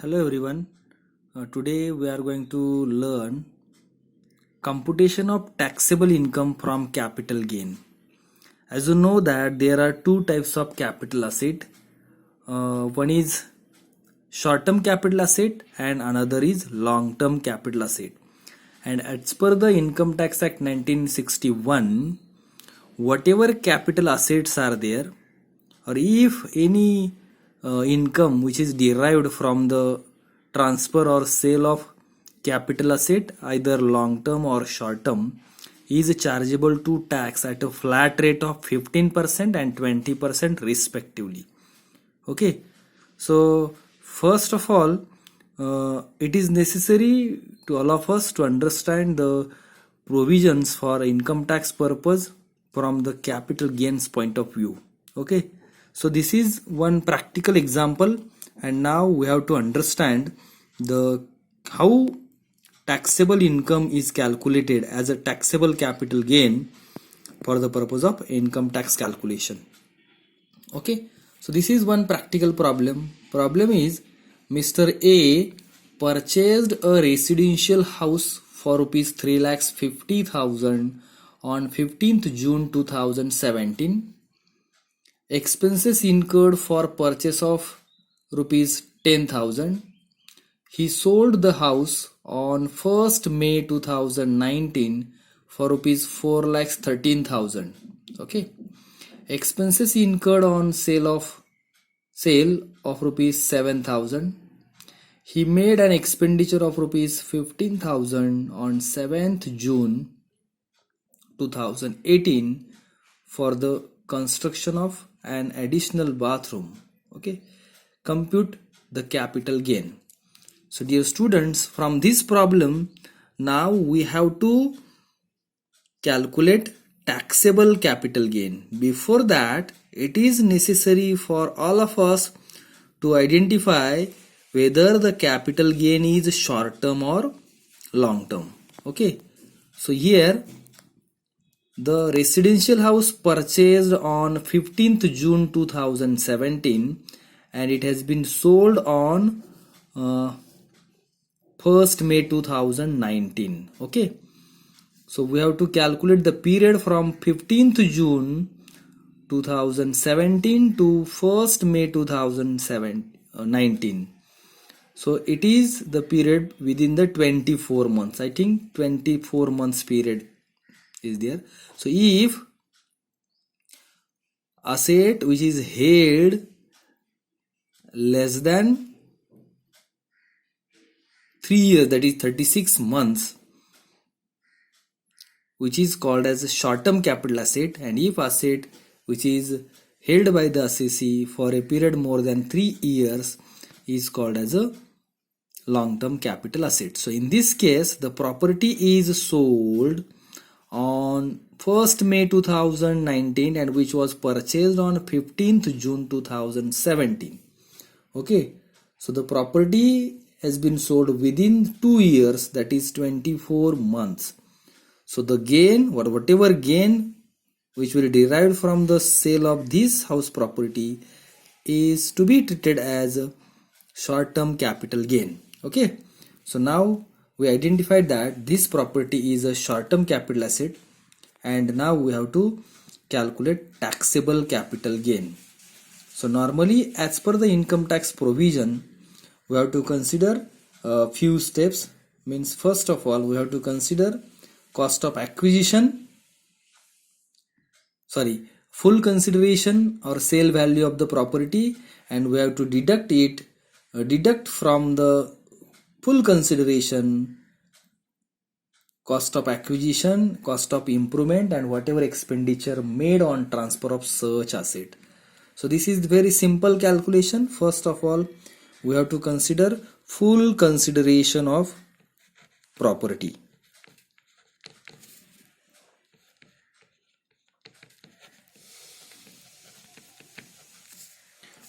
Hello everyone. Today we are going to learn computation of taxable income from capital gain. As you know that there are two types of capital asset. One is short-term capital asset and another is long-term capital asset. And as per the Income Tax Act 1961, whatever capital assets are there, or if any income which is derived from the transfer or sale of capital asset, either long term or short term, is chargeable to tax at a flat rate of 15% and 20% respectively. Okay, so first of all, it is necessary to all of us to understand the provisions for income tax purpose from the capital gains point of view. Okay, so this is one practical example, and now we have to understand the how taxable income is calculated as a taxable capital gain for the purpose of income tax calculation. Okay, so this is one practical problem. Problem is Mr. A purchased a residential house for rupees 3,50,000 on 15th June 2017. Expenses incurred for purchase of rupees 10,000. He sold the house on 1st May 2019 for rupees 4,13,000. Okay. Expenses incurred on sale of rupees 7,000. He made an expenditure of rupees 15,000 on 7th June 2018 for the construction of an additional bathroom. Okay, compute the capital gain. So dear students, from this problem now we have to calculate taxable capital gain. Before that, it is necessary for all of us to identify whether the capital gain is short term or long term. Okay, so here the residential house purchased on 15th June 2017 and it has been sold on 1st May 2019. Okay, so we have to calculate the period from 15th June 2017 to 1st May 2019. So it is the period within the 24 months. I think 24 months period is there. So if asset which is held less than 3 years, that is 36 months, which is called as a short-term capital asset, and if asset which is held by the assessee for a period more than 3 years is called as a long-term capital asset. So in this case, the property is sold on 1st May 2019 and which was purchased on 15th June 2017. Okay, so the property has been sold within 2 years, that is 24 months. So the gain, whatever gain which will be derived from the sale of this house property is to be treated as a short-term capital gain. Okay, so now we identified that this property is a short-term capital asset, and now we have to calculate taxable capital gain. So normally, as per the income tax provision, we have to consider a few steps. Means first of all, we have to consider cost of acquisition, full consideration or sale value of the property, and we have to deduct from the full consideration cost of acquisition, cost of improvement, and whatever expenditure made on transfer of such asset. So this is very simple calculation. First of all, we have to consider full consideration of property.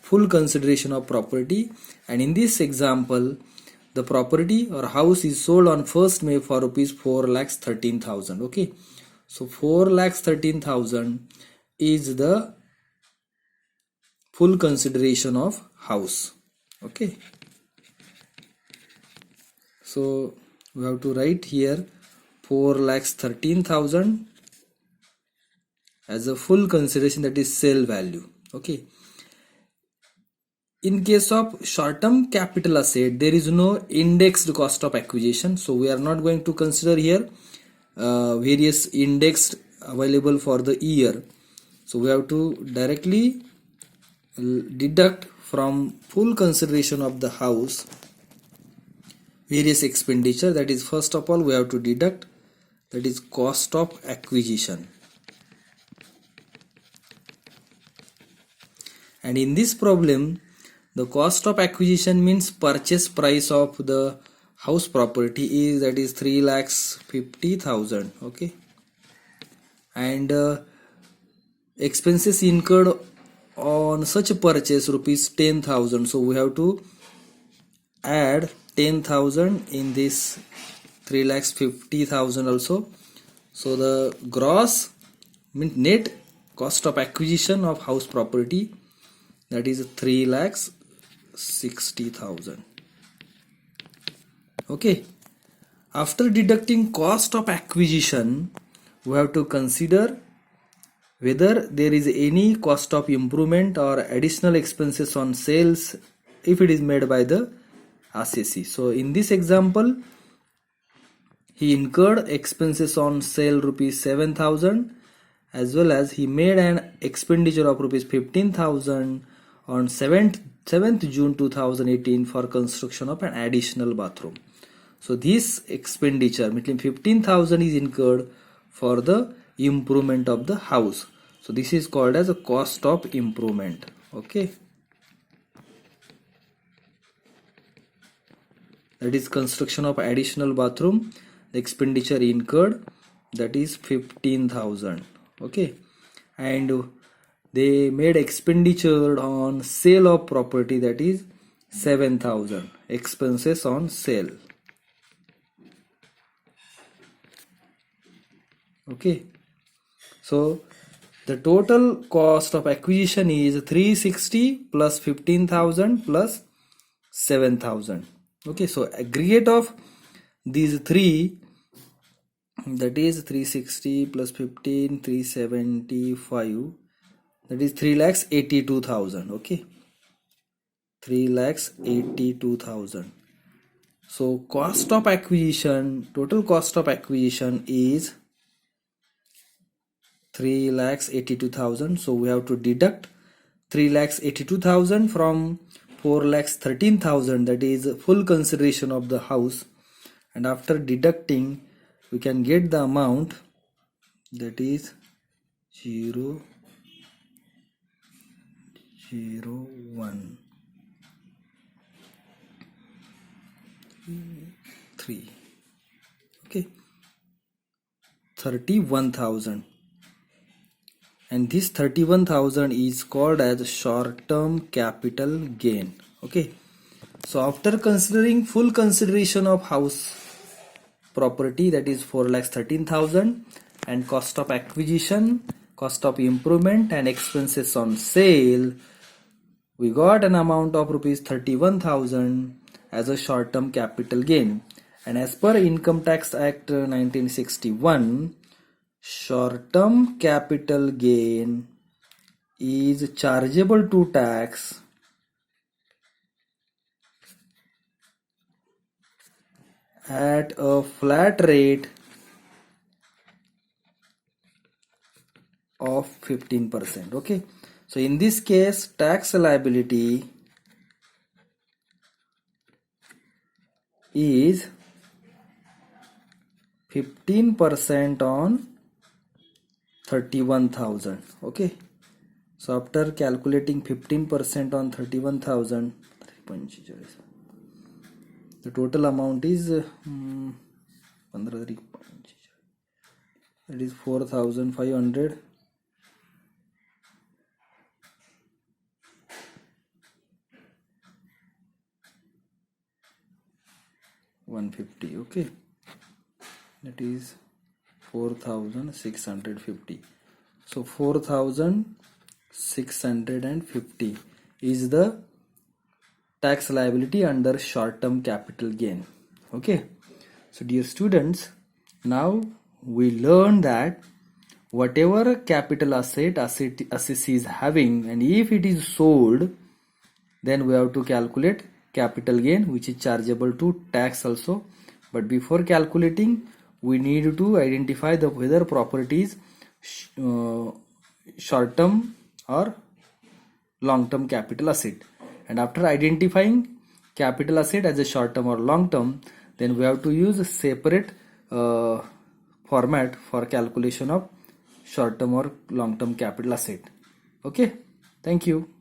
Full consideration of property, and in this example the property or house is sold on 1st May for rupees 4,13,000. Okay, so 4,13,000 is the full consideration of house. Okay, So we have to write here 4,13,000 as a full consideration, that is sale value. Okay. In case of short-term capital asset, there is no indexed cost of acquisition. So we are not going to consider here various indexed available for the year. So we have to directly deduct from full consideration of the house various expenditure. That is, first of all we have to deduct, that is cost of acquisition. And in this problem, the cost of acquisition means purchase price of the house property is, that is 3,50,000. Okay. And expenses incurred on such a purchase rupees 10,000. So we have to add 10,000 in this 3,50,000 also. So the gross means net cost of acquisition of house property, that is 3,60,000. Okay. After deducting cost of acquisition, we have to consider whether there is any cost of improvement or additional expenses on sales if it is made by the assessee. So in this example, he incurred expenses on sale rupees 7,000, as well as he made an expenditure of rupees 15,000 on 7th June 2018 for construction of an additional bathroom. So this expenditure, meaning 15,000, is incurred for the improvement of the house. So this is called as a cost of improvement. Okay. That is construction of additional bathroom. The expenditure incurred, that is 15,000. Okay. And they made expenditure on sale of property, that is 7,000. Expenses on sale. Okay. So the total cost of acquisition is 360 plus 15,000 plus 7,000. Okay. So aggregate of these three, that is 360 plus 15, 375, that is 3,82,000. Okay. 3,82,000. So cost of acquisition, total cost of acquisition is 3,82,000. So we have to deduct 3,82,000 from 4,13,000, that is full consideration of the house. And after deducting, we can get the amount, that is 0.013. Okay. 31,000. And this 31,000 is called as short-term capital gain. Okay. So after considering full consideration of house property, that is 4,13,000, and cost of acquisition, cost of improvement, and expenses on sale, we got an amount of rupees 31,000 as a short-term capital gain. And as per Income Tax Act 1961, short-term capital gain is chargeable to tax at a flat rate of 15%. Okay. So in this case, tax liability is 15% on 31,000. Okay. So after calculating 15% on 31,000, the total amount is that is 4,500. $150. Okay. That is 4,650. So 4,650 is the tax liability under short-term capital gain. Okay, so dear students, now we learn that whatever capital asset is having, and if it is sold, then we have to calculate capital gain, which is chargeable to tax also. But before calculating, we need to identify the whether property is short term or long term capital asset. And after identifying capital asset as a short term or long term, then we have to use a separate format for calculation of short term or long term capital asset. Okay, thank you.